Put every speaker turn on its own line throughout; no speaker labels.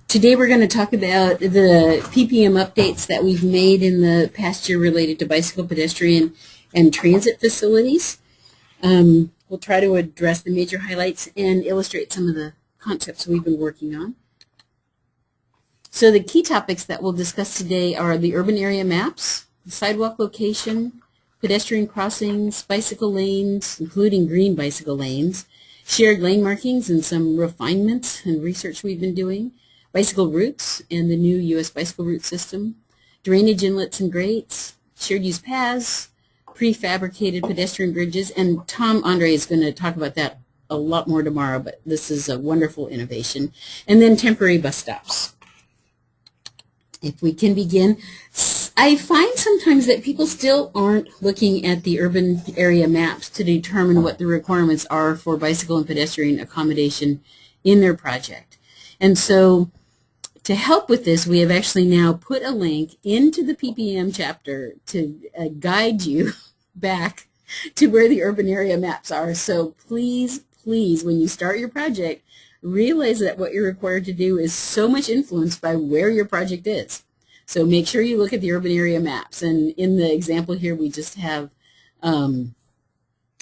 Today we're going to talk about the PPM updates that we've made in the past year related to bicycle, pedestrian, and transit facilities. We'll try to address the major highlights and illustrate some of the concepts we've been working on. So the key topics that we'll discuss today are the urban area maps, sidewalk location, pedestrian crossings, bicycle lanes, including green bicycle lanes, shared lane markings and some refinements and research we've been doing, bicycle routes and the new U.S. bicycle route system, drainage inlets and grates, shared use paths, prefabricated pedestrian bridges, and Tom Andre is going to talk about that a lot more tomorrow, but this is a wonderful innovation, and then temporary bus stops. If we can begin, I find sometimes that people still aren't looking at the urban area maps to determine what the requirements are for bicycle and pedestrian accommodation in their project. And so to help with this, we have actually now put a link into the PPM chapter to guide you back to where the urban area maps are. So please, when you start your project, realize that what you're required to do is so much influenced by where your project is. So make sure you look at the urban area maps. And in the example here, we just have an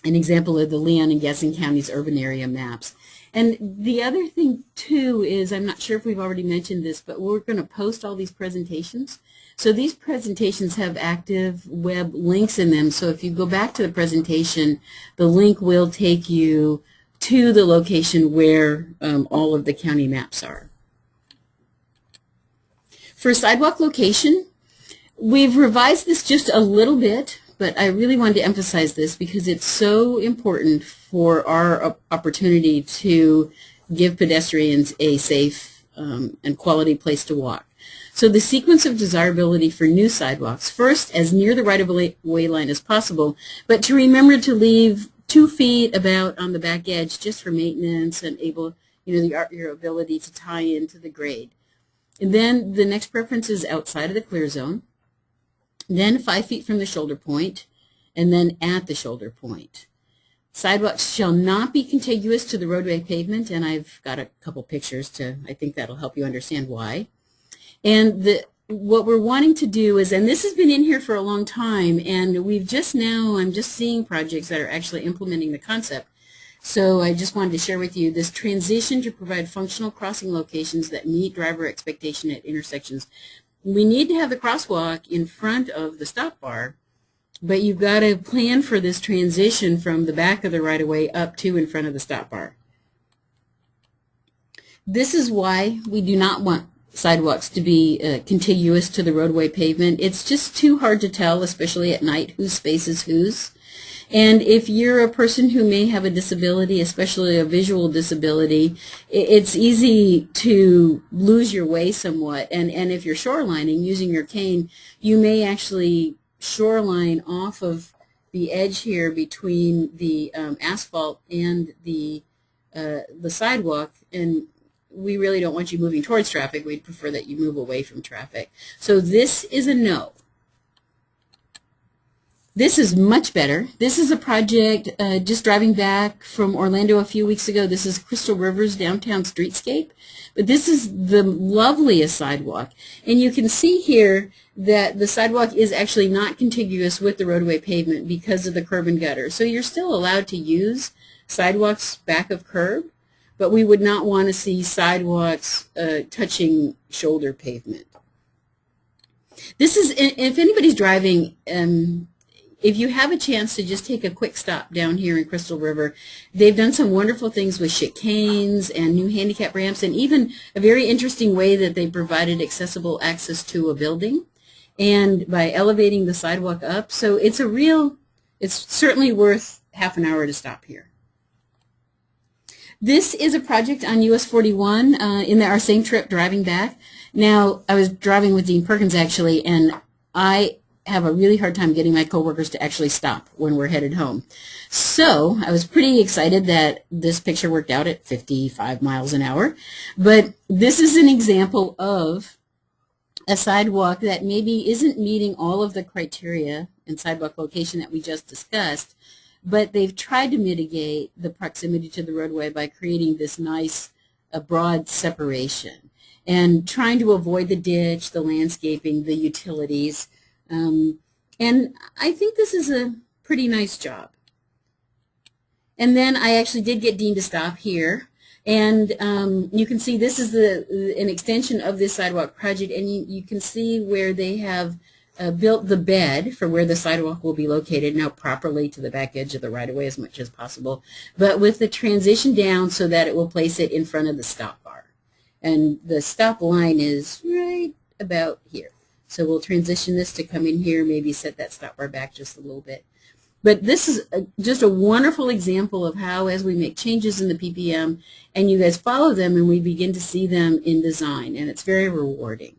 example of the Leon and Gaston counties urban area maps. And the other thing, too, is I'm not sure if we've already mentioned this, but we're going to post all these presentations. So these presentations have active web links in them. So if you go back to the presentation, the link will take you to the location where all of the county maps are. For sidewalk location, we've revised this just a little bit, but I really wanted to emphasize this because it's so important for our opportunity to give pedestrians a safe and quality place to walk. So the sequence of desirability for new sidewalks, first as near the right-of-way line as possible, but to remember to leave 2 feet about on the back edge just for maintenance and your ability to tie into the grade. And then the next preference is outside of the clear zone, then 5 feet from the shoulder point, and then at the shoulder point. Sidewalks shall not be contiguous to the roadway pavement, and I've got a couple pictures I think that'll help you understand why. And what we're wanting to do is, and this has been in here for a long time, and I'm just seeing projects that are actually implementing the concept. So I just wanted to share with you this transition to provide functional crossing locations that meet driver expectation at intersections. We need to have the crosswalk in front of the stop bar, but you've got to plan for this transition from the back of the right-of-way up to in front of the stop bar. This is why we do not want sidewalks to be contiguous to the roadway pavement. It's just too hard to tell, especially at night, whose space is whose. And if you're a person who may have a disability, especially a visual disability, it's easy to lose your way somewhat. And if you're shorelining using your cane, you may actually shoreline off of the edge here between the asphalt and the sidewalk, and we really don't want you moving towards traffic. We'd prefer that you move away from traffic. So this is a no. This is much better. This is a project just driving back from Orlando a few weeks ago. This is Crystal River's downtown streetscape. But this is the loveliest sidewalk. And you can see here that the sidewalk is actually not contiguous with the roadway pavement because of the curb and gutter. So you're still allowed to use sidewalks back of curb, but we would not want to see sidewalks touching shoulder pavement. This is, if anybody's driving, if you have a chance to just take a quick stop down here in Crystal River, they've done some wonderful things with chicanes and new handicap ramps, and even a very interesting way that they provided accessible access to a building, and by elevating the sidewalk up. So it's certainly worth half an hour to stop here. This is a project on US 41 in our same trip driving back. Now, I was driving with Dean Perkins actually, and I have a really hard time getting my coworkers to actually stop when we're headed home. So I was pretty excited that this picture worked out at 55 miles an hour. But this is an example of a sidewalk that maybe isn't meeting all of the criteria in sidewalk location that we just discussed, but they've tried to mitigate the proximity to the roadway by creating this nice broad separation. and trying to avoid the ditch, the landscaping, the utilities. And I think this is a pretty nice job. And then I actually did get Dean to stop here. And you can see this is an extension of this sidewalk project, and you can see where they have built the bed for where the sidewalk will be located now properly to the back edge of the right-of-way as much as possible, but with the transition down so that it will place it in front of the stop bar. And the stop line is right about here. So we'll transition this to come in here, maybe set that stop bar back just a little bit. But this is just a wonderful example of how, as we make changes in the PPM and you guys follow them and we begin to see them in design, and it's very rewarding.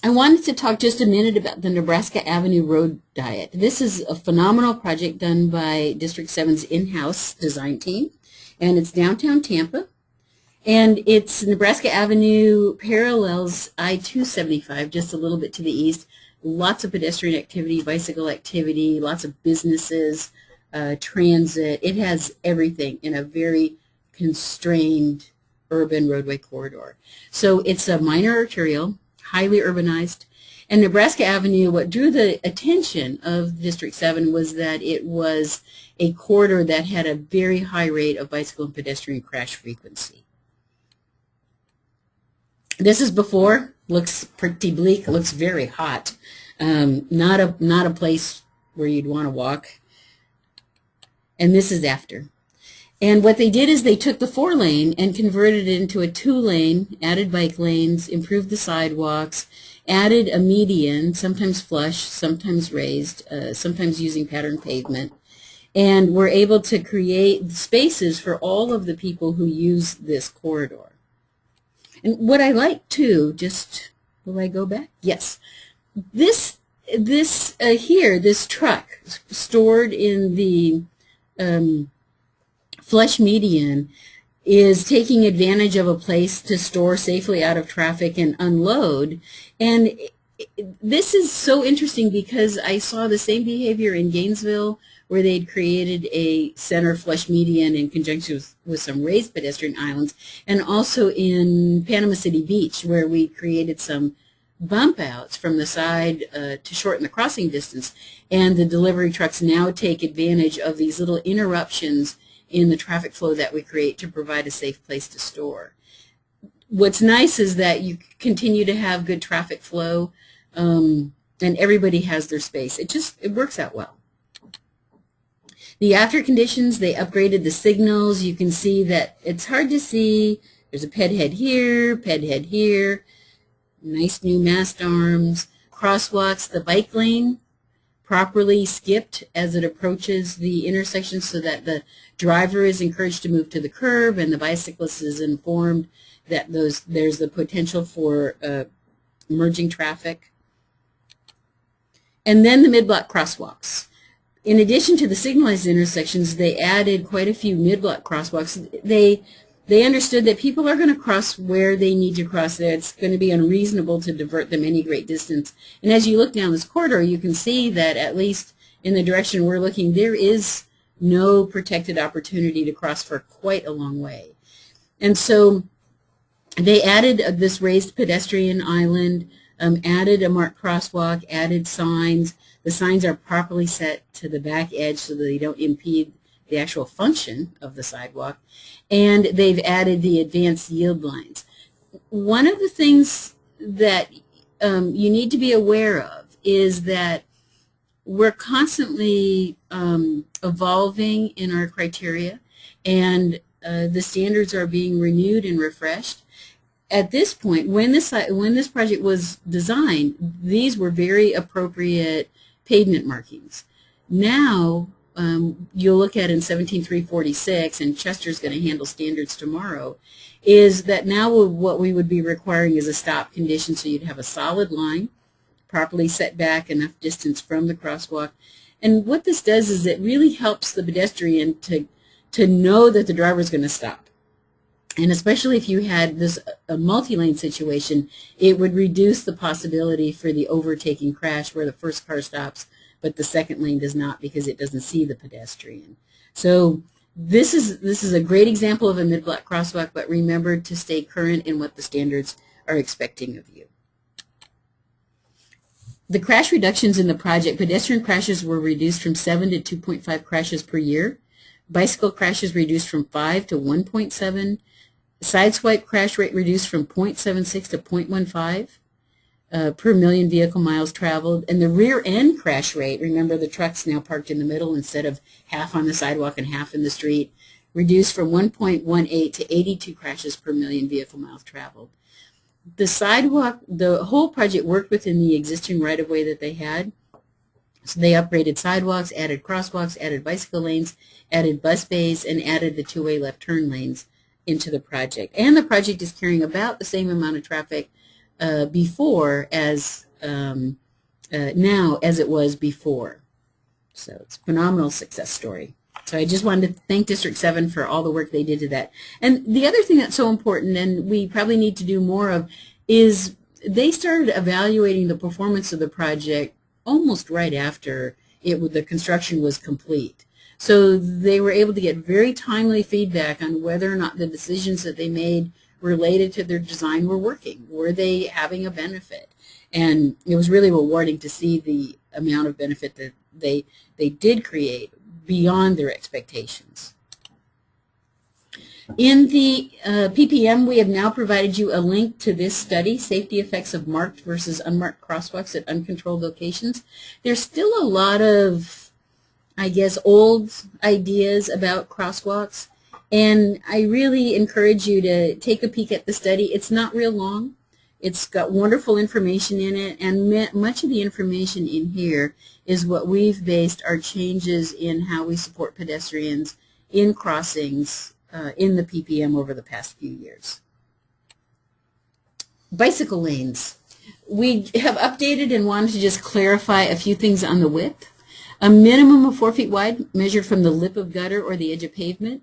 I wanted to talk just a minute about the Nebraska Avenue Road Diet. This is a phenomenal project done by District 7's in-house design team, and it's downtown Tampa. And it's Nebraska Avenue parallels I-275 just a little bit to the east. Lots of pedestrian activity, bicycle activity, lots of businesses, transit. It has everything in a very constrained urban roadway corridor. So it's a minor arterial, highly urbanized. And Nebraska Avenue, what drew the attention of District 7 was that it was a corridor that had a very high rate of bicycle and pedestrian crash frequency. This is before, looks pretty bleak, looks very hot. Not a place where you'd want to walk. And this is after. And what they did is they took the 4-lane and converted it into a 2-lane, added bike lanes, improved the sidewalks, added a median, sometimes flush, sometimes raised, sometimes using pattern pavement, and were able to create spaces for all of the people who use this corridor. And what I like too, just, will I go back? Yes. This truck stored in the flush median is taking advantage of a place to store safely out of traffic and unload. And this is so interesting because I saw the same behavior in Gainesville, where they'd created a center flush median in conjunction with some raised pedestrian islands, and also in Panama City Beach, where we created some bump outs from the side to shorten the crossing distance. And the delivery trucks now take advantage of these little interruptions in the traffic flow that we create to provide a safe place to store. What's nice is that you continue to have good traffic flow, and everybody has their space. It works out well. The after conditions, they upgraded the signals. You can see that it's hard to see. There's a ped head here, nice new mast arms, crosswalks, the bike lane properly skipped as it approaches the intersection so that the driver is encouraged to move to the curb and the bicyclist is informed that there's the potential for merging traffic. And then the mid-block crosswalks. In addition to the signalized intersections, they added quite a few mid-block crosswalks. They understood that people are going to cross where they need to cross. That it's going to be unreasonable to divert them any great distance. And as you look down this corridor, you can see that at least in the direction we're looking, there is no protected opportunity to cross for quite a long way. And so they added this raised pedestrian island, added a marked crosswalk, added signs. The signs are properly set to the back edge so that they don't impede the actual function of the sidewalk. And they've added the advanced yield lines. One of the things that you need to be aware of is that we're constantly evolving in our criteria, and the standards are being renewed and refreshed. At this point, when this project was designed, these were very appropriate pavement markings. Now, you'll look at in 17346, and Chester's going to handle standards tomorrow, is that now what we would be requiring is a stop condition, so you'd have a solid line, properly set back enough distance from the crosswalk. And what this does is it really helps the pedestrian to know that the driver is going to stop. And especially if you had a multi-lane situation, it would reduce the possibility for the overtaking crash where the first car stops, but the second lane does not because it doesn't see the pedestrian. So This is a great example of a mid-block crosswalk, but remember to stay current in what the standards are expecting of you. The crash reductions in the project, pedestrian crashes were reduced from 7 to 2.5 crashes per year. Bicycle crashes reduced from 5 to 1.7. Sideswipe crash rate reduced from 0.76 to 0.15 per million vehicle miles traveled. And the rear end crash rate, remember the truck's now parked in the middle instead of half on the sidewalk and half in the street, reduced from 1.18 to 82 crashes per million vehicle miles traveled. The sidewalk, the whole project worked within the existing right-of-way that they had. So they upgraded sidewalks, added crosswalks, added bicycle lanes, added bus bays, and added the two-way left turn lanes into the project. And the project is carrying about the same amount of traffic before as now as it was before. So it's a phenomenal success story. So I just wanted to thank District 7 for all the work they did to that. And the other thing that's so important, and we probably need to do more of, is they started evaluating the performance of the project almost right after the construction was complete. So they were able to get very timely feedback on whether or not the decisions that they made related to their design were working. Were they having a benefit? And it was really rewarding to see the amount of benefit that they did create beyond their expectations. In the PPM, we have now provided you a link to this study, Safety Effects of Marked versus Unmarked Crosswalks at Uncontrolled Locations. There's still a lot of, I guess, old ideas about crosswalks, and I really encourage you to take a peek at the study. It's not real long. It's got wonderful information in it, and much of the information in here is what we've based our changes in how we support pedestrians in crossings in the PPM over the past few years. Bicycle lanes. We have updated and wanted to just clarify a few things on the width. A minimum of 4 feet wide measured from the lip of gutter or the edge of pavement.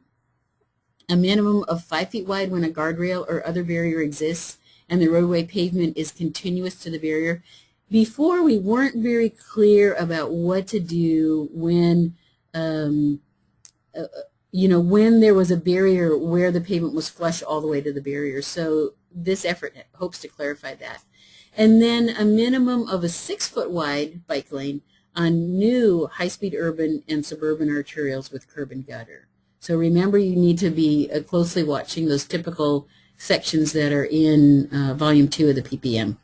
A minimum of 5 feet wide when a guardrail or other barrier exists and the roadway pavement is continuous to the barrier. Before, we weren't very clear about what to do when, when there was a barrier where the pavement was flush all the way to the barrier. So this effort hopes to clarify that. And then a minimum of a 6 foot wide bike lane on new high-speed urban and suburban arterials with curb and gutter. So remember, you need to be closely watching those typical sections that are in Volume 2 of the PPM.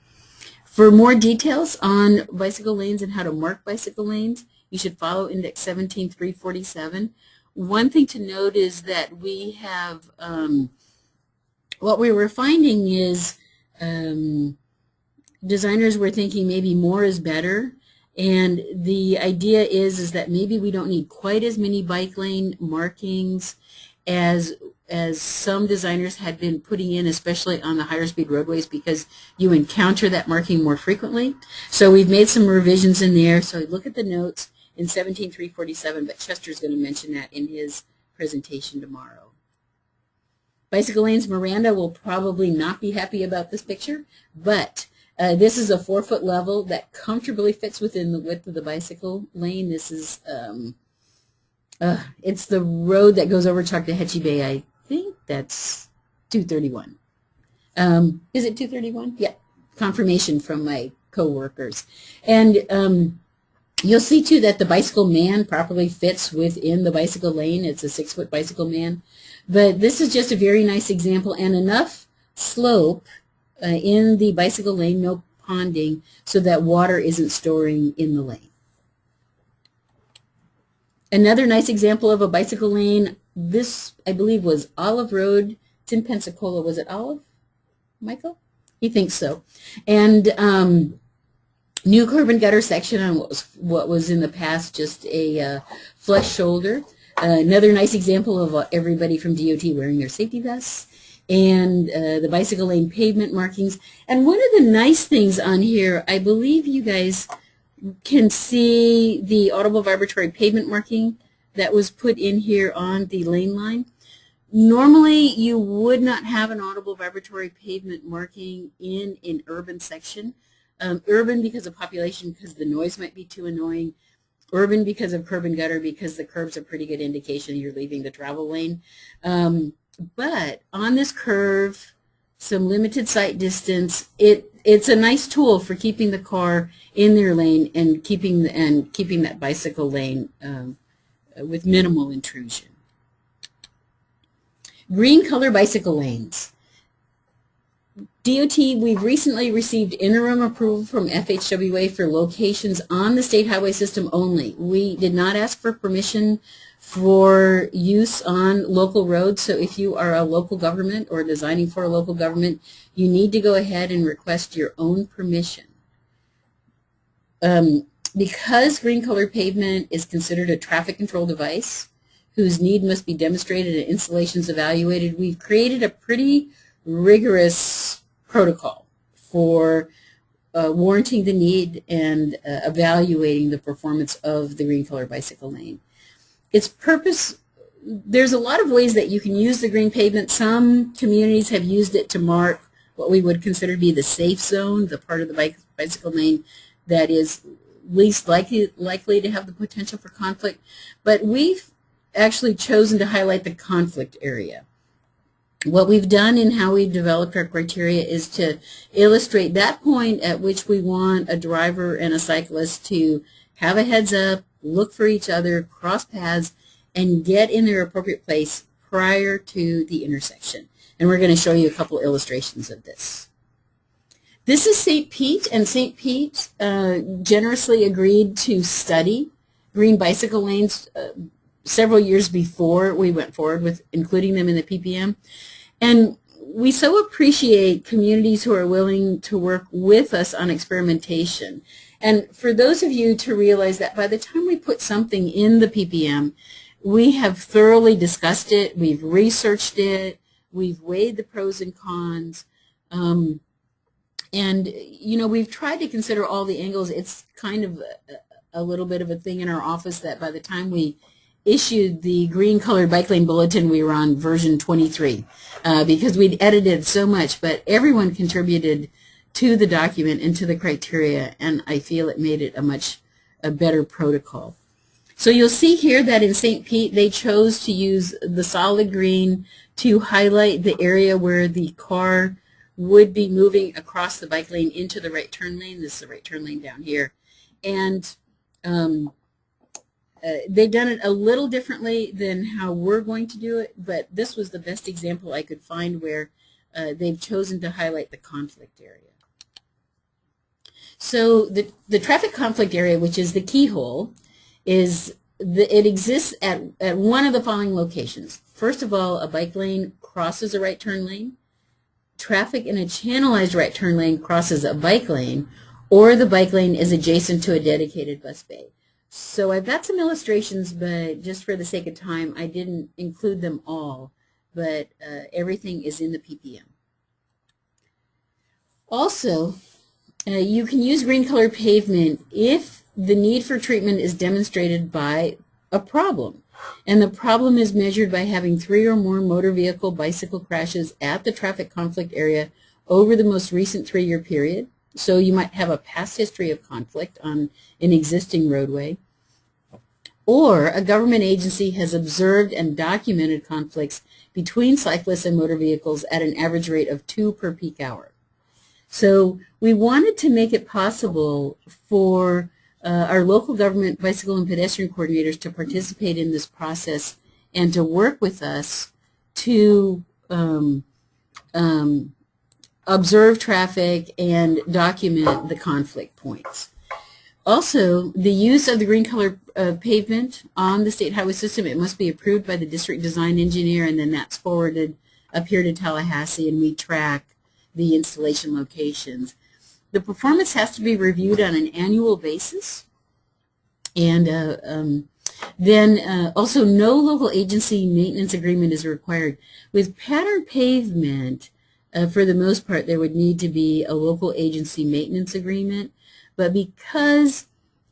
For more details on bicycle lanes and how to mark bicycle lanes, you should follow Index 17347. One thing to note is that we have, what we were finding is designers were thinking maybe more is better. And the idea is that maybe we don't need quite as many bike lane markings as some designers had been putting in, especially on the higher speed roadways, because you encounter that marking more frequently. So we've made some revisions in there. So look at the notes in 17347, but Chester's going to mention that in his presentation tomorrow. Bicycle lanes, Miranda will probably not be happy about this picture, but this is a 4 foot level that comfortably fits within the width of the bicycle lane. This is, it's the road that goes over Choctawhatchee Bay. I think that's 231. Is it 231? Yeah, confirmation from my co-workers. And you'll see too that the bicycle man properly fits within the bicycle lane. It's a 6 foot bicycle man. But this is just a very nice example and enough slope in the bicycle lane, no ponding, so that water isn't storing in the lane. Another nice example of a bicycle lane, this I believe was Olive Road. It's in Pensacola. Was it Olive, Michael? He thinks so. And new curb and gutter section on what was in the past just a flush shoulder. Another nice example of everybody from DOT wearing their safety vests. And the bicycle lane pavement markings. And one of the nice things on here, I believe you guys can see the audible vibratory pavement marking that was put in here on the lane line. Normally, you would not have an audible vibratory pavement marking in an urban section. Urban because of population, because the noise might be too annoying. urban because of curb and gutter, because the curb's a pretty good indication you're leaving the travel lane. But on this curve, some limited sight distance, it's a nice tool for keeping the car in their lane and keeping that bicycle lane with minimal intrusion. Green color bicycle lanes. DOT, we've recently received interim approval from FHWA for locations on the state highway system only. We did not ask for permission for use on local roads, so if you are a local government or designing for a local government, you need to go ahead and request your own permission. Because green color pavement is considered a traffic control device whose need must be demonstrated and installations evaluated, we've created a pretty rigorous protocol for warranting the need and evaluating the performance of the green color bicycle lane. Its purpose, there's a lot of ways that you can use the green pavement. Some communities have used it to mark what we would consider to be the safe zone, the part of the bicycle lane that is least likely to have the potential for conflict. But we've actually chosen to highlight the conflict area. What we've done in how we've developed our criteria is to illustrate that point at which we want a driver and a cyclist to have a heads up, look for each other, cross paths, and get in their appropriate place prior to the intersection. And we're going to show you a couple illustrations of this. This is St. Pete, and St. Pete generously agreed to study green bicycle lanes several years before we went forward with including them in the PPM. And we so appreciate communities who are willing to work with us on experimentation. And for those of you to realize that by the time we put something in the PPM, we have thoroughly discussed it, we've researched it, we've weighed the pros and cons, and you know, we've tried to consider all the angles. It's kind of a little bit of a thing in our office that by the time we issued the green colored bike lane bulletin, we were on version 23 because we'd edited so much, but everyone contributed to the document and to the criteria, and I feel it made it a better protocol. So you'll see here that in St. Pete they chose to use the solid green to highlight the area where the car would be moving across the bike lane into the right turn lane. This is the right turn lane down here. And they've done it a little differently than how we're going to do it, but this was the best example I could find where they've chosen to highlight the conflict area. So the traffic conflict area, which is the keyhole, it exists at one of the following locations. First of all, a bike lane crosses a right turn lane. Traffic in a channelized right turn lane crosses a bike lane, or the bike lane is adjacent to a dedicated bus bay. So I've got some illustrations, but just for the sake of time, I didn't include them all, but everything is in the PPM. Also, you can use green color pavement if the need for treatment is demonstrated by a problem. And the problem is measured by having 3 or more motor vehicle bicycle crashes at the traffic conflict area over the most recent 3-year period. So you might have a past history of conflict on an existing roadway. Or a government agency has observed and documented conflicts between cyclists and motor vehicles at an average rate of 2 per peak hour. So we wanted to make it possible for our local government bicycle and pedestrian coordinators to participate in this process and to work with us to observe traffic and document the conflict points. Also, the use of the green color pavement on the state highway system, it must be approved by the district design engineer, and then that's forwarded up here to Tallahassee, and we track the installation locations. The performance has to be reviewed on an annual basis, and then also no local agency maintenance agreement is required. With pattern pavement, for the most part, there would need to be a local agency maintenance agreement, but because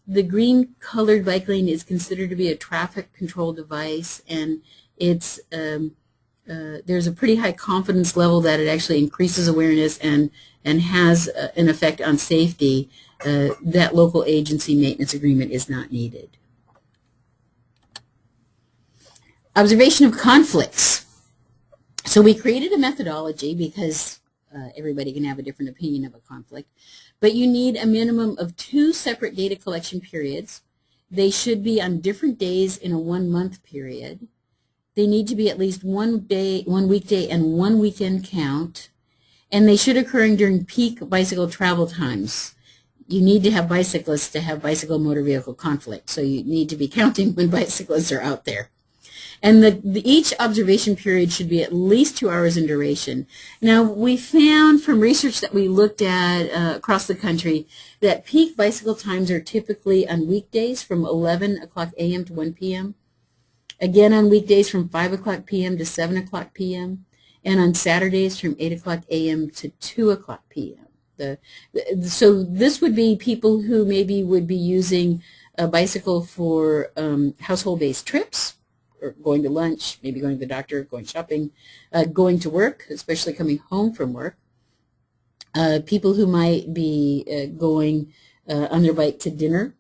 the green colored bike lane is considered to be a traffic control device, and it's there's a pretty high confidence level that it actually increases awareness and has an effect on safety, that local agency maintenance agreement is not needed. Observation of conflicts. So we created a methodology because everybody can have a different opinion of a conflict, but you need a minimum of 2 separate data collection periods. They should be on different days in a 1-month period. They need to be at least one weekday and 1 weekend count, and they should occur during peak bicycle travel times. You need to have bicyclists to have bicycle motor vehicle conflict, so you need to be counting when bicyclists are out there. And each observation period should be at least 2 hours in duration. Now, we found from research that we looked at across the country that peak bicycle times are typically on weekdays from 11 o'clock a.m. to 1 p.m., again on weekdays from 5 o'clock p.m. to 7 o'clock p.m., and on Saturdays from 8 o'clock a.m. to 2 o'clock p.m. So this would be people who maybe would be using a bicycle for household-based trips, or going to lunch, maybe going to the doctor, going shopping, going to work, especially coming home from work. People who might be going on their bike to dinner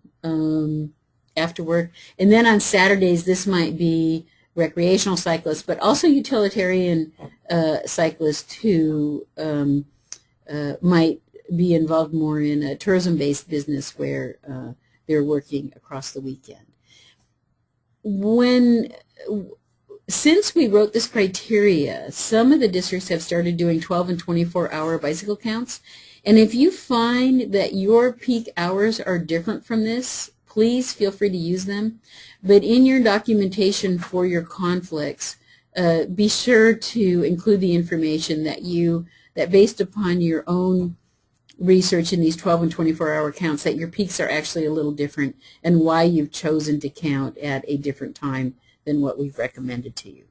after work. And then on Saturdays, this might be recreational cyclists, but also utilitarian cyclists who might be involved more in a tourism-based business where they're working across the weekend. Since we wrote this criteria, some of the districts have started doing 12 and 24-hour bicycle counts. And if you find that your peak hours are different from this, please feel free to use them. But in your documentation for your conflicts, be sure to include the information that based upon your own research in these 12 and 24-hour counts, that your peaks are actually a little different, and why you've chosen to count at a different time than what we've recommended to you.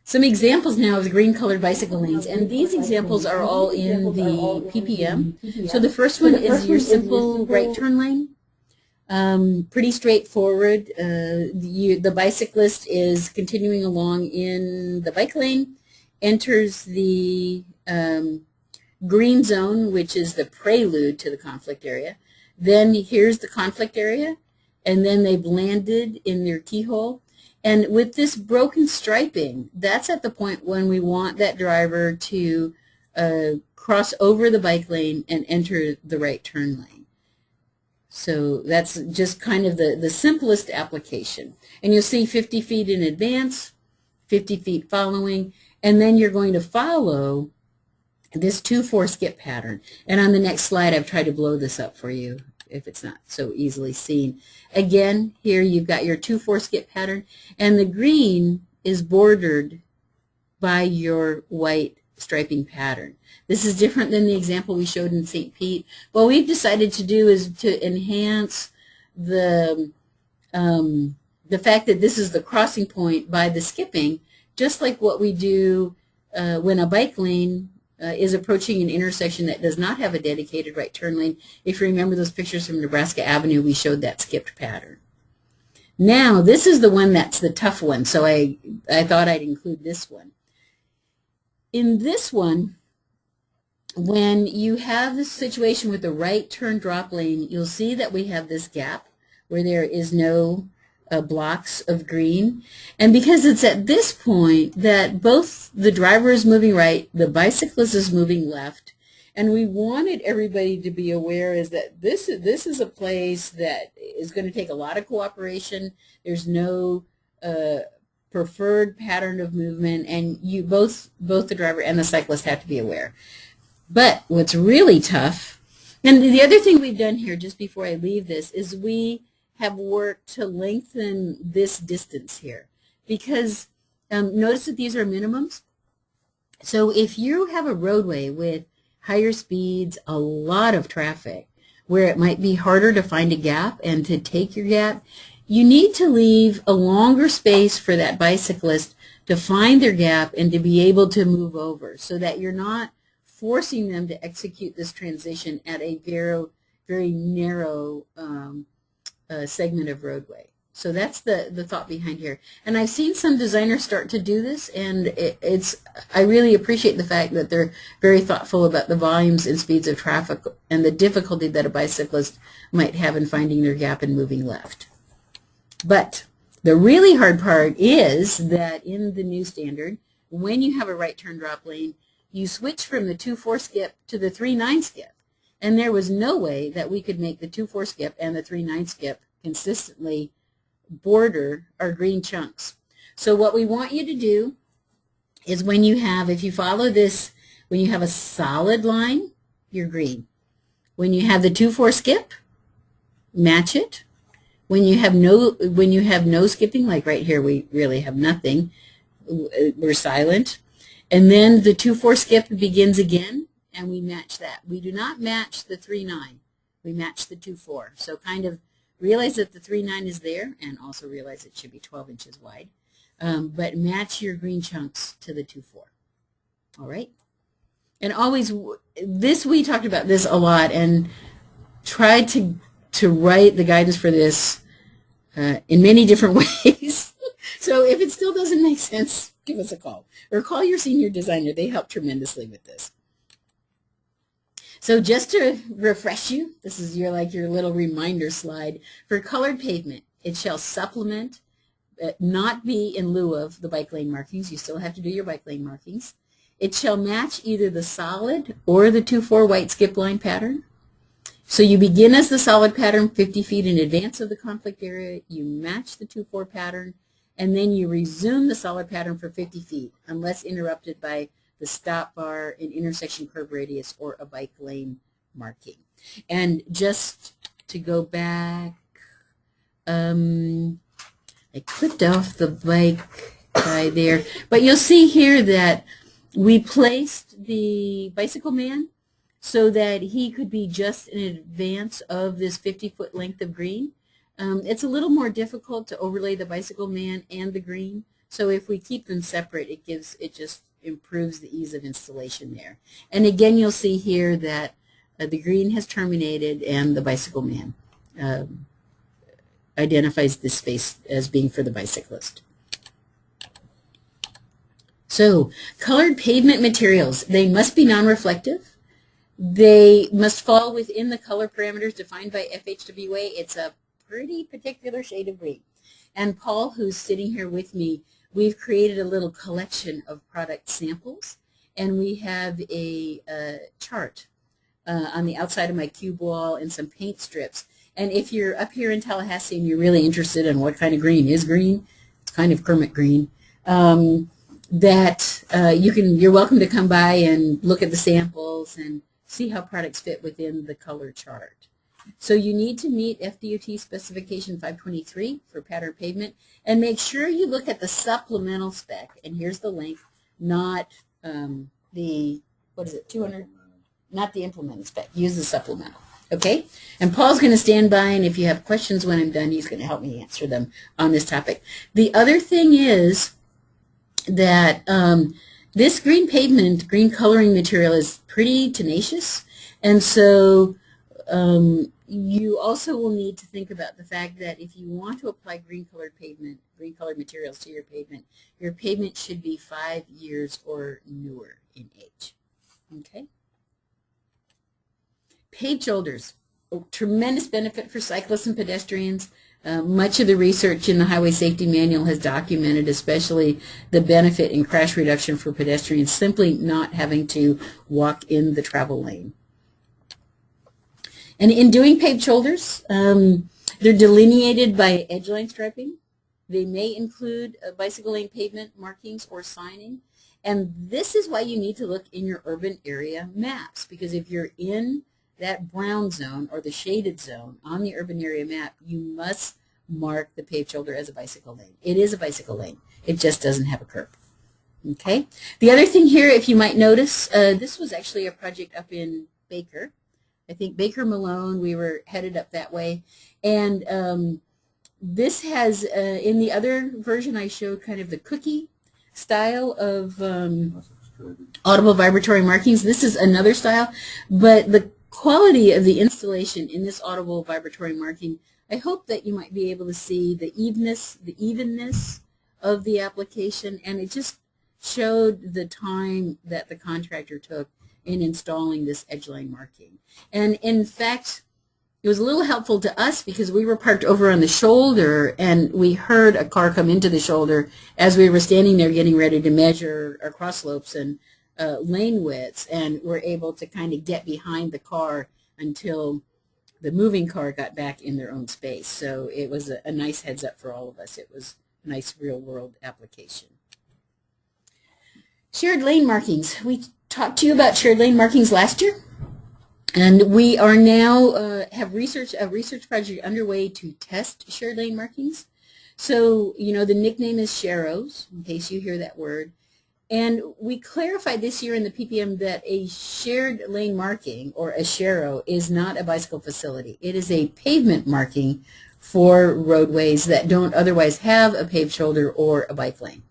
Some examples now of the green-colored bicycle lanes, and these examples are all in the PPM. So the first one is your simple right turn lane. Pretty straightforward. The bicyclist is continuing along in the bike lane, enters the green zone, which is the prelude to the conflict area. Then here's the conflict area, and then they've landed in their keyhole. And with this broken striping, that's at the point when we want that driver to cross over the bike lane and enter the right turn lane. So that's just kind of the simplest application. And you'll see 50 feet in advance, 50 feet following, and then you're going to follow this 2-4 skip pattern. And on the next slide, I've tried to blow this up for you if it's not so easily seen. Again, here you've got your 2-4 skip pattern, and the green is bordered by your white striping pattern. This is different than the example we showed in St. Pete. What we've decided to do is to enhance the fact that this is the crossing point by the skipping, just like what we do when a bike lane is approaching an intersection that does not have a dedicated right turn lane. If you remember those pictures from Nebraska Avenue, we showed that skipped pattern. Now, this is the one that's the tough one, so I thought I'd include this one. In this one, when you have this situation with the right turn drop lane, you'll see that we have this gap where there is no blocks of green. And because it's at this point that both the driver is moving right, the bicyclist is moving left, and we wanted everybody to be aware is that this is a place that is going to take a lot of cooperation. There's no preferred pattern of movement, and you both the driver and the cyclist have to be aware. But what's really tough, and the other thing we've done here just before I leave this, is we have worked to lengthen this distance here, because notice that these are minimums. So if you have a roadway with higher speeds, a lot of traffic, where it might be harder to find a gap and to take your gap, you need to leave a longer space for that bicyclist to find their gap and to be able to move over, so that you're not forcing them to execute this transition at a very, very narrow segment of roadway. So that's the thought behind here. And I've seen some designers start to do this, and I really appreciate the fact that they're very thoughtful about the volumes and speeds of traffic and the difficulty that a bicyclist might have in finding their gap and moving left. But The really hard part is that in the new standard, when you have a right turn drop lane, you switch from the 2-4 skip to the 3-9 skip. And there was no way that we could make the 2-4 skip and the 3-9 skip consistently border our green chunks. So what we want you to do is when you have, if you follow this, when you have a solid line, you're green. When you have the 2-4 skip, match it. When you have no skipping, like right here, we really have nothing. We're silent. And then the 2-4 skip begins again, and we match that. We do not match the 3-9. We match the 2-4. So kind of realize that the 3-9 is there, and also realize it should be 12 inches wide. But match your green chunks to the 2-4. All right? And always, we talked about this a lot, and tried to write the guidance for this in many different ways. So if it still doesn't make sense, give us a call. Or call your senior designer. They help tremendously with this. So just to refresh you, this is your little reminder slide. For colored pavement, it shall supplement, not be in lieu of the bike lane markings. You still have to do your bike lane markings. It shall match either the solid or the 2-4 white skip line pattern. So you begin as the solid pattern 50 feet in advance of the conflict area. You match the 2-4 pattern, and then you resume the solid pattern for 50 feet, unless interrupted by the stop bar, an intersection curve radius, or a bike lane marking. And just to go back, I clipped off the bike guy there, but you'll see here that we placed the bicycle man so that he could be just in advance of this 50-foot length of green. It's a little more difficult to overlay the bicycle man and the green, so if we keep them separate, it just improves the ease of installation there. And again, you'll see here that the green has terminated and the bicycle man identifies this space as being for the bicyclist. So, colored pavement materials, they must be non-reflective. They must fall within the color parameters defined by FHWA. It's a pretty particular shade of green. And Paul, who's sitting here with me, we've created a little collection of product samples, and we have a chart on the outside of my cube wall and some paint strips. And if you're up here in Tallahassee and you're really interested in what kind of green is green, it's kind of Kermit green, you're welcome to come by and look at the samples and see how products fit within the color chart. So you need to meet FDOT specification 523 for pattern pavement, and make sure you look at the supplemental spec, and here's the link, not the, what is it, 200, not the implemented spec, use the supplemental, okay? And Paul's going to stand by, and if you have questions when I'm done, he's going to help me answer them on this topic. The other thing is that this green pavement, green coloring material is pretty tenacious, and so you also will need to think about the fact that if you want to apply green colored materials to your pavement should be 5 years or newer in age. Okay? Paved shoulders, a tremendous benefit for cyclists and pedestrians. Much of the research in the Highway Safety Manual has documented especially the benefit in crash reduction for pedestrians simply not having to walk in the travel lane. And in doing paved shoulders, they're delineated by edge line striping. They may include bicycle lane pavement markings or signing. And this is why you need to look in your urban area maps, because if you're in that brown zone or the shaded zone on the urban area map, you must mark the paved shoulder as a bicycle lane. It is a bicycle lane. It just doesn't have a curb. Okay? The other thing here, if you might notice, this was actually a project up in Baker. I think Baker Malone, we were headed up that way. And this has, in the other version, I showed kind of the cookie style of audible vibratory markings. This is another style, but the quality of the installation in this audible vibratory marking, I hope that you might be able to see the evenness of the application, and it just showed the time that the contractor took in installing this edge line marking. And in fact, It was a little helpful to us because we were parked over on the shoulder and we heard a car come into the shoulder as we were standing there getting ready to measure our cross slopes and lane widths, and were able to kind of get behind the car until the moving car got back in their own space. So it was a nice heads up for all of us. It was a nice real world application. Shared lane markings. We talked to you about shared lane markings last year. And we are now have a research project underway to test shared lane markings. So, you know, the nickname is Sharrows, in case you hear that word. And we clarified this year in the PPM that a shared lane marking, or a sharrow, is not a bicycle facility. It is a pavement marking for roadways that don't otherwise have a paved shoulder or a bike lane.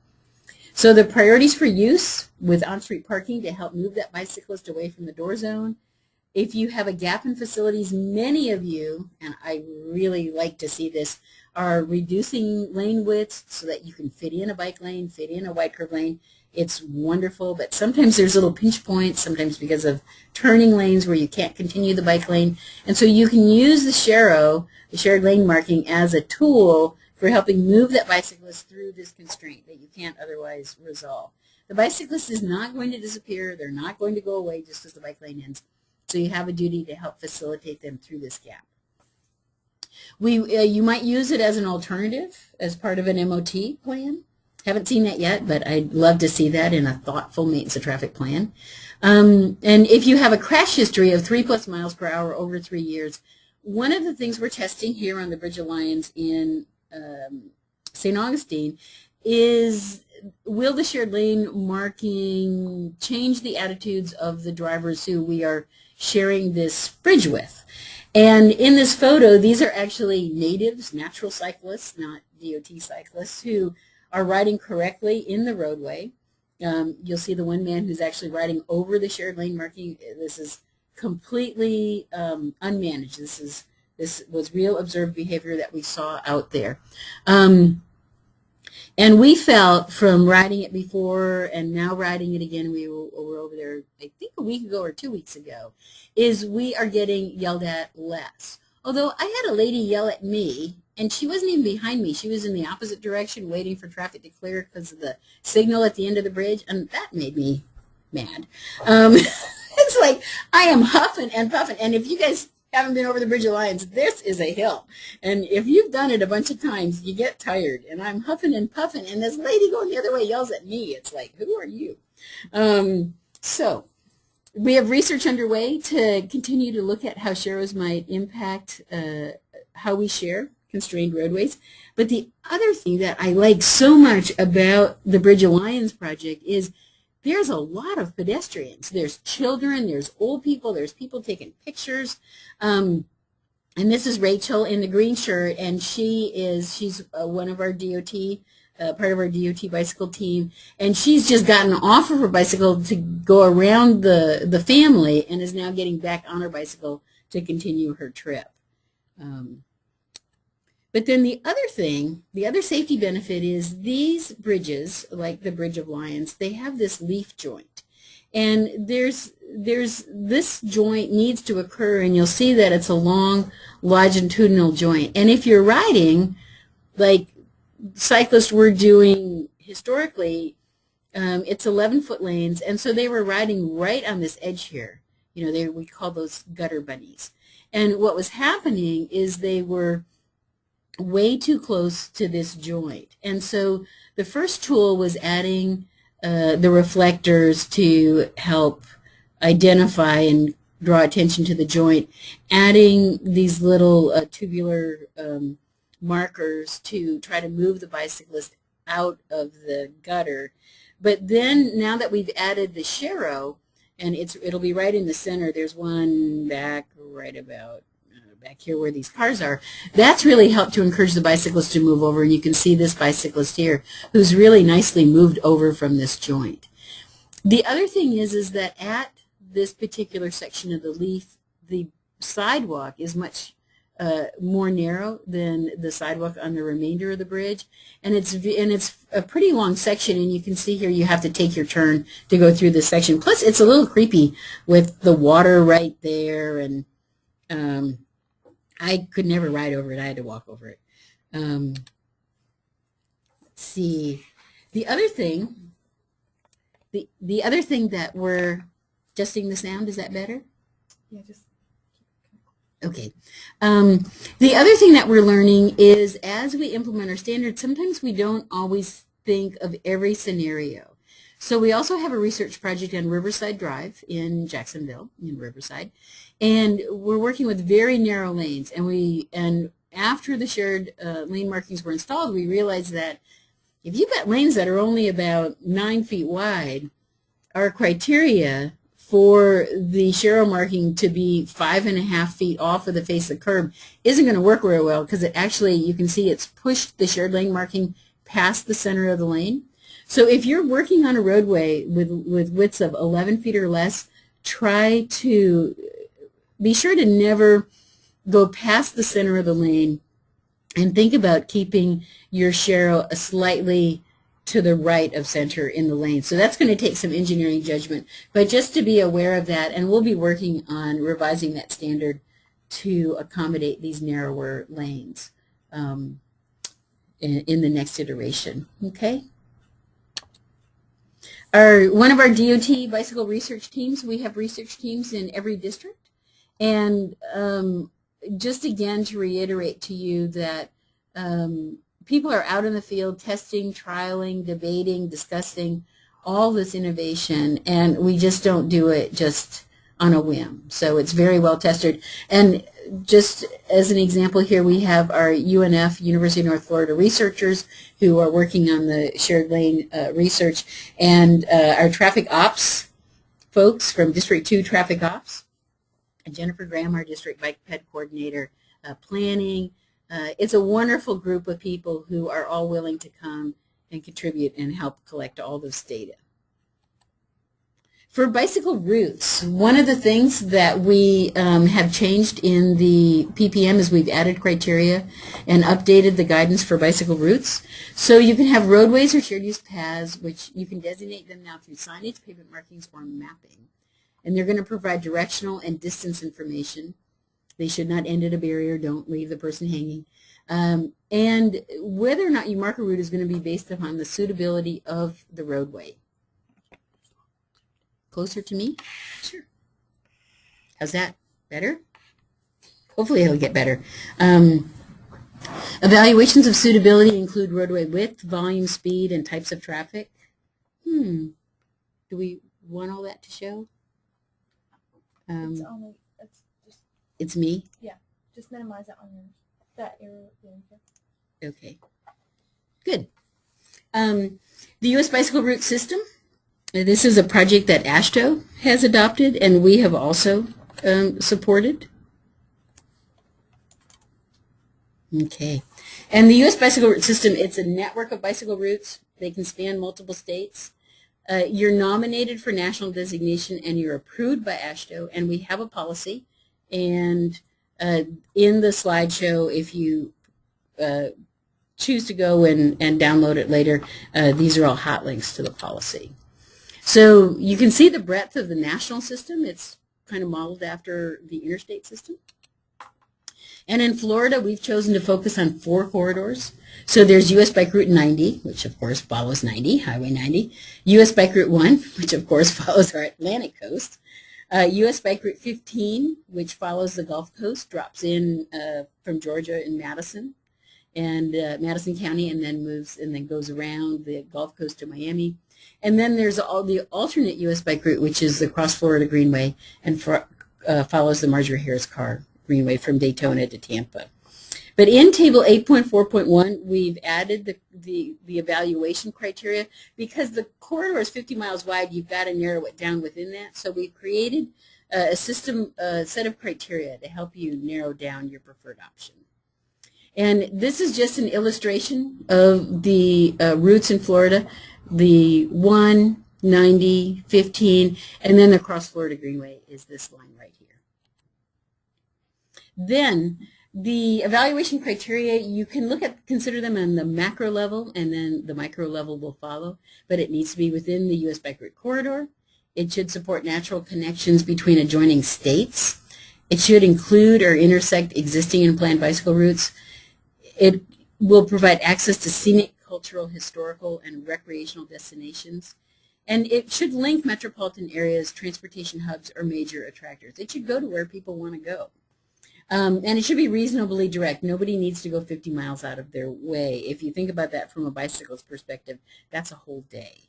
So the priorities for use with on-street parking to help move that bicyclist away from the door zone. If you have a gap in facilities, many of you, and I really like to see this, are reducing lane widths so that you can fit in a bike lane, fit in a wide curve lane. It's wonderful, but sometimes there's little pinch points, sometimes because of turning lanes where you can't continue the bike lane. And so you can use the sharrow, the shared lane marking, as a tool for helping move that bicyclist through this constraint that you can't otherwise resolve. The bicyclist is not going to disappear. They're not going to go away just as the bike lane ends. So you have a duty to help facilitate them through this gap. You might use it as an alternative as part of an MOT plan. Haven't seen that yet, but I'd love to see that in a thoughtful maintenance of traffic plan. And if you have a crash history of 3+ miles per hour over 3 years, one of the things we're testing here on the Bridge Alliance in St. Augustine is, will the shared lane marking change the attitudes of the drivers who we are sharing this bridge with? And in this photo, these are actually natives, natural cyclists, not DOT cyclists, who are riding correctly in the roadway. You'll see the one man who's actually riding over the shared lane marking. This is completely unmanaged. This was real observed behavior that we saw out there. And we felt from riding it before and now riding it again, we were over there, I think a week ago or 2 weeks ago, is we are getting yelled at less. Although I had a lady yell at me, and she wasn't even behind me. She was in the opposite direction waiting for traffic to clear because of the signal at the end of the bridge, and that made me mad. It's like I am huffing and puffing, and if you guys haven't been over the Bridge Alliance, this is a hill. And if you've done it a bunch of times, you get tired. And I'm huffing and puffing, and this lady going the other way yells at me. It's like, who are you? So we have research underway to continue to look at how sharrows might impact how we share constrained roadways. But the other thing that I like so much about the Bridge Alliance project is there's a lot of pedestrians. There's children, there's old people, there's people taking pictures. And this is Rachel in the green shirt, and she's one of our DOT, part of our DOT bicycle team, and she's just gotten off of her bicycle to go around the family and is now getting back on her bicycle to continue her trip. But then the other thing, the other safety benefit is these bridges, like the Bridge of Lions, they have this leaf joint. And there's this joint needs to occur, and you'll see that it's a long longitudinal joint. And if you're riding, like cyclists were doing historically, it's 11-foot lanes, and so they were riding right on this edge here. You know, we call those gutter bunnies. And what was happening is they were way too close to this joint. And so the first tool was adding the reflectors to help identify and draw attention to the joint, adding these little tubular markers to try to move the bicyclist out of the gutter. But then now that we've added the sharrow, and it'll be right in the center, there's one back right about back here where these cars are, that's really helped to encourage the bicyclist to move over. And you can see this bicyclist here who's really nicely moved over from this joint. The other thing is that at this particular section of the leaf, the sidewalk is much more narrow than the sidewalk on the remainder of the bridge, and it's a pretty long section, and you can see here you have to take your turn to go through this section. Plus, it's a little creepy with the water right there, and I could never ride over it. I had to walk over it. Let's see. The other thing, the other thing that we're adjusting the sound, is that better?
Yeah, just
okay. The other thing that we're learning is as we implement our standards, sometimes we don't always think of every scenario. So we also have a research project on Riverside Drive in Jacksonville, in Riverside, and we're working with very narrow lanes. And after the shared lane markings were installed, we realized that if you've got lanes that are only about 9 feet wide, our criteria for the Sharrow marking to be 5.5 feet off of the face of the curb isn't going to work very well, because it actually, you can see it's pushed the shared lane marking past the center of the lane. So if you're working on a roadway with widths of 11 feet or less, try to be sure to never go past the center of the lane, and think about keeping your Sharrow slightly to the right of center in the lane. So that's going to take some engineering judgment, but just to be aware of that, and we'll be working on revising that standard to accommodate these narrower lanes in the next iteration. Okay. One of our DOT bicycle research teams, we have research teams in every district, and just again to reiterate to you that people are out in the field testing, trialing, debating, discussing all this innovation, and we just don't do it just on a whim. So it's very well tested. And just as an example here, we have our UNF, University of North Florida researchers who are working on the shared lane research, and our traffic ops folks from District 2 Traffic Ops, and Jennifer Graham, our district bike ped coordinator, planning. It's a wonderful group of people who are all willing to come and contribute and help collect all this data. For bicycle routes, one of the things that we have changed in the PPM is we've added criteria and updated the guidance for bicycle routes. So you can have roadways or shared use paths, which you can designate them now through signage, pavement markings, or mapping. And they're going to provide directional and distance information. They should not end at a barrier. Don't leave the person hanging. And whether or not you mark a route is going to be based upon the suitability of the roadway. Closer to me? Sure. How's that? Better? Hopefully it'll get better. Evaluations of suitability include roadway width, volume, speed, and types of traffic. Do we want all that to show? It's me?
Yeah, just minimize it on yours. That area.
Okay, good. The U.S. Bicycle Route System. This is a project that AASHTO has adopted, and we have also supported. Okay, and the U.S. Bicycle Route System, it's a network of bicycle routes. They can span multiple states. You're nominated for national designation, and you're approved by AASHTO, and we have a policy. And in the slideshow, if you choose to go and download it later, these are all hot links to the policy. So you can see the breadth of the national system. It's kind of modeled after the interstate system. And in Florida, we've chosen to focus on 4 corridors. So there's U.S. Bike Route 90, which of course follows 90, Highway 90. U.S. Bike Route 1, which of course follows our Atlantic coast. U.S. Bike Route 15, which follows the Gulf Coast, drops in from Georgia in Madison and Madison County, and then moves and then goes around the Gulf Coast to Miami. And then there's all the alternate U.S. Bike Route, which is the Cross Florida Greenway, and follows the Marjorie Harris Carr Greenway from Daytona to Tampa. But in Table 8.4.1, we've added the evaluation criteria. Because the corridor is 50 miles wide, you've got to narrow it down within that. So we've created a system, a set of criteria to help you narrow down your preferred option. And this is just an illustration of the routes in Florida, the 1, 90, 15, and then the Cross Florida Greenway is this line right here. Then the evaluation criteria, you can consider them on the macro level, and then the micro level will follow, but it needs to be within the U.S. Bike Route Corridor. It should support natural connections between adjoining states, It should include or intersect existing and planned bicycle routes. It will provide access to scenic, cultural, historical, and recreational destinations. And it should link metropolitan areas, transportation hubs, or major attractors. It should go to where people want to go. And it should be reasonably direct. Nobody needs to go 50 miles out of their way. If you think about that from a bicyclist perspective, that's a whole day.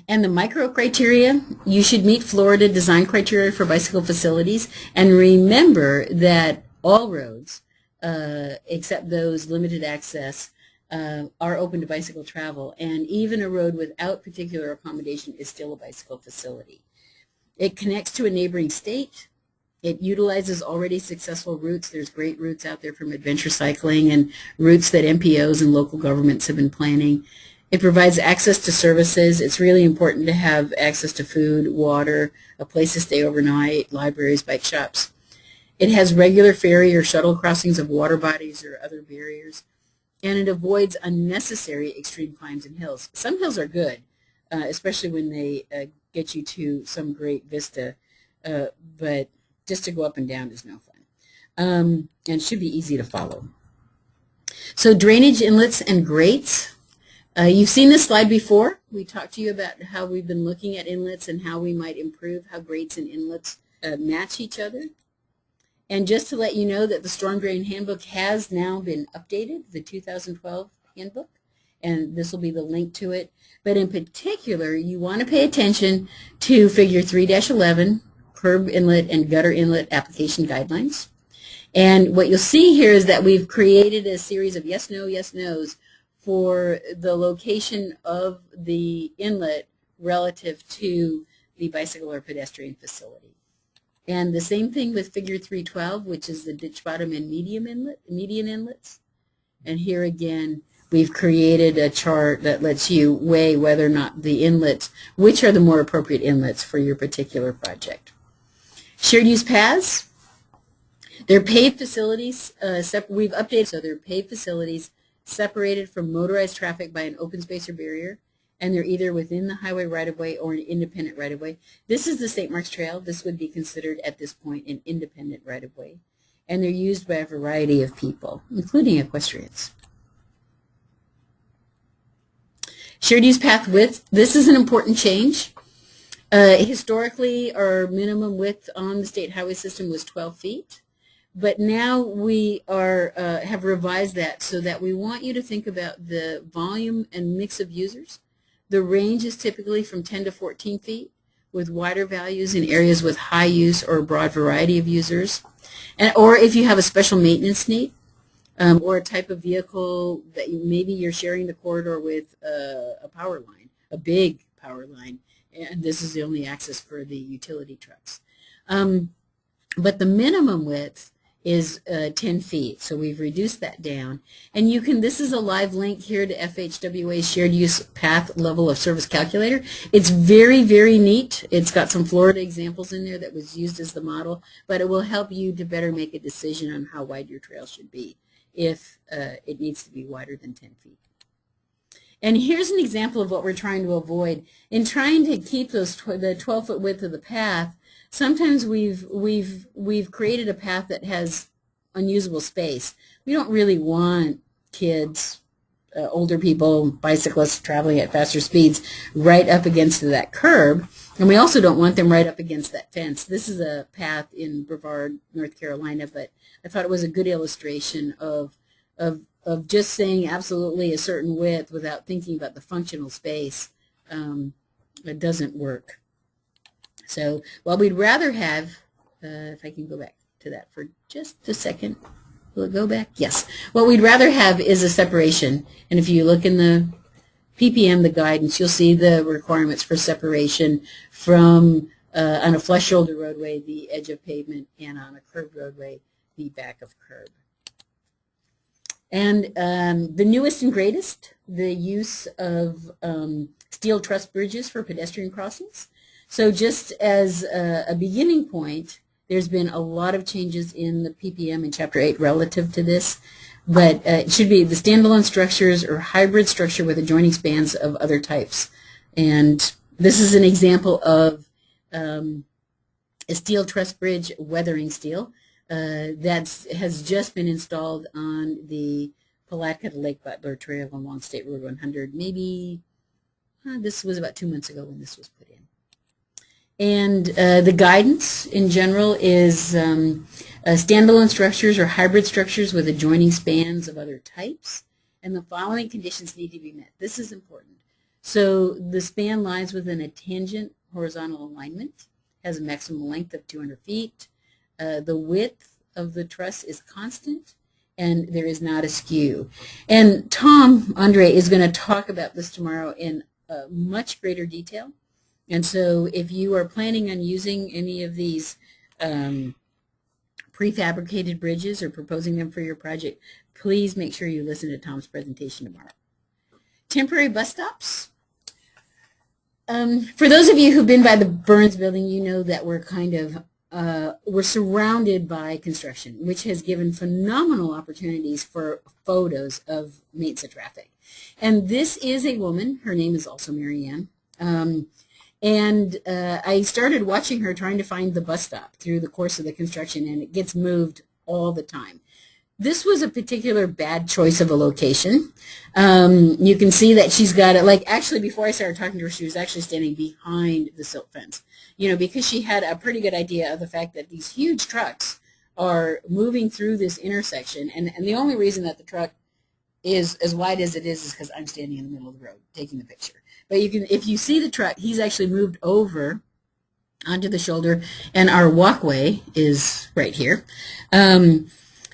And the micro criteria, you should meet Florida design criteria for bicycle facilities. And remember that all roads, except those limited access, are open to bicycle travel. And even a road without particular accommodation is still a bicycle facility. It connects to a neighboring state. It utilizes already successful routes. There's great routes out there from adventure cycling and routes that MPOs and local governments have been planning. It provides access to services. It's really important to have access to food, water, a place to stay overnight, libraries, bike shops. It has regular ferry or shuttle crossings of water bodies or other barriers. And it avoids unnecessary extreme climbs and hills. Some hills are good, especially when they get you to some great vista, but just to go up and down is no fun. And should be easy to follow. So drainage inlets and grates. You've seen this slide before. We talked to you about how we've been looking at inlets and how we might improve how grates and inlets match each other. And just to let you know that the Storm Drain Handbook has now been updated, the 2012 handbook, and this will be the link to it. But in particular, you want to pay attention to Figure 3-11, curb inlet and gutter inlet application guidelines. And what you'll see here is that we've created a series of yes, no, yes, no's for the location of the inlet relative to the bicycle or pedestrian facility. And the same thing with Figure 312, which is the ditch bottom and median inlets. And here again, we've created a chart that lets you weigh whether or not the inlets, which are the more appropriate inlets for your particular project. Shared use paths, they're paved facilities, we've updated, so they're paved facilities separated from motorized traffic by an open space or barrier, and they're either within the highway right-of-way or an independent right-of-way. This is the St. Mark's Trail. This would be considered at this point an independent right-of-way, and they're used by a variety of people, including equestrians. Shared use path width, this is an important change. Historically, our minimum width on the state highway system was 12 feet, but now we have revised that so that we want you to think about the volume and mix of users. The range is typically from 10 to 14 feet, with wider values in areas with high use or a broad variety of users, or if you have a special maintenance need, or a type of vehicle that maybe you're sharing the corridor with a power line, a big power line, and this is the only access for the utility trucks. But the minimum width is 10 feet, so we've reduced that down. And you can, this is a live link here to FHWA's Shared Use Path Level of Service Calculator. It's very, very neat. It's got some Florida examples in there that was used as the model, but it will help you to better make a decision on how wide your trail should be if it needs to be wider than 10 feet. And here's an example of what we're trying to avoid. In trying to keep those the 12-foot width of the path, sometimes we've created a path that has unusable space. We don't really want kids, older people, bicyclists traveling at faster speeds right up against that curb, and we also don't want them right up against that fence. This is a path in Brevard, North Carolina, but I thought it was a good illustration of just saying absolutely a certain width without thinking about the functional space. It doesn't work. So what we'd rather have, if I can go back to that for just a second. Will it go back? Yes. What we'd rather have is a separation. And if you look in the PPM, the guidance, you'll see the requirements for separation from, on a flush shoulder roadway, the edge of pavement, and on a curved roadway, the back of curb. And the newest and greatest, the use of steel truss bridges for pedestrian crossings. So just as a beginning point, there's been a lot of changes in the PPM in Chapter 8 relative to this, but it should be the standalone structures or hybrid structure with adjoining spans of other types. And this is an example of a steel truss bridge weathering steel that has just been installed on the Palatka to Lake Butler Trail along State Road 100. Maybe this was about 2 months ago when this was put in. And the guidance in general is standalone structures or hybrid structures with adjoining spans of other types. And the following conditions need to be met. This is important. So the span lies within a tangent horizontal alignment, has a maximum length of 200 feet. The width of the truss is constant, and there is not a skew. And Tom Andre is going to talk about this tomorrow in much greater detail. And so if you are planning on using any of these prefabricated bridges or proposing them for your project, please make sure you listen to Tom's presentation tomorrow. Temporary bus stops. For those of you who've been by the Burns building, you know that we're kind of we're surrounded by construction, which has given phenomenal opportunities for photos of Mesa traffic. And this is a woman. Her name is also Marianne. And I started watching her trying to find the bus stop through the course of the construction, and it gets moved all the time. This was a particular bad choice of a location. You can see that she's got it, like actually before I started talking to her, she was actually standing behind the silt fence, you know, because she had a pretty good idea of the fact that these huge trucks are moving through this intersection. And the only reason that the truck is as wide as it is because I'm standing in the middle of the road taking the picture. But you can, if you see the truck, he's actually moved over onto the shoulder, and our walkway is right here.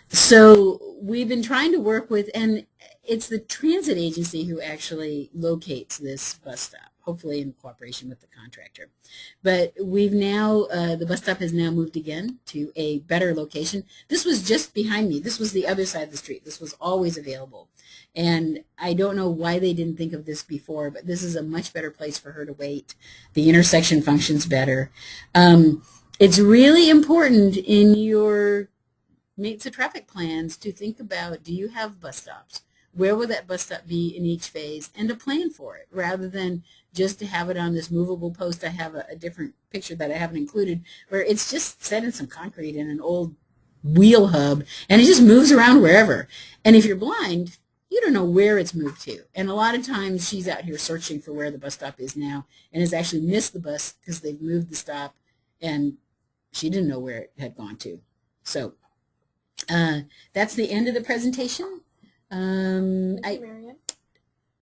So we've been trying to work with, and it's the transit agency who actually locates this bus stop, hopefully in cooperation with the contractor. But we've now, the bus stop has now moved again to a better location. This was just behind me. This was the other side of the street. This was always available. And I don't know why they didn't think of this before, but this is a much better place for her to wait. The intersection functions better. It's really important in your Mesa traffic plans to think about, do you have bus stops? Where will that bus stop be in each phase? And to plan for it, rather than just to have it on this movable post. I have a different picture that I haven't included, where it's just set in some concrete in an old wheel hub, and it just moves around wherever. And if you're blind, you don't know where it's moved to. And a lot of times she's out here searching for where the bus stop is now and has actually missed the bus because they've moved the stop, and she didn't know where it had gone to. So that's the end of the presentation.
Thank you, Marianne.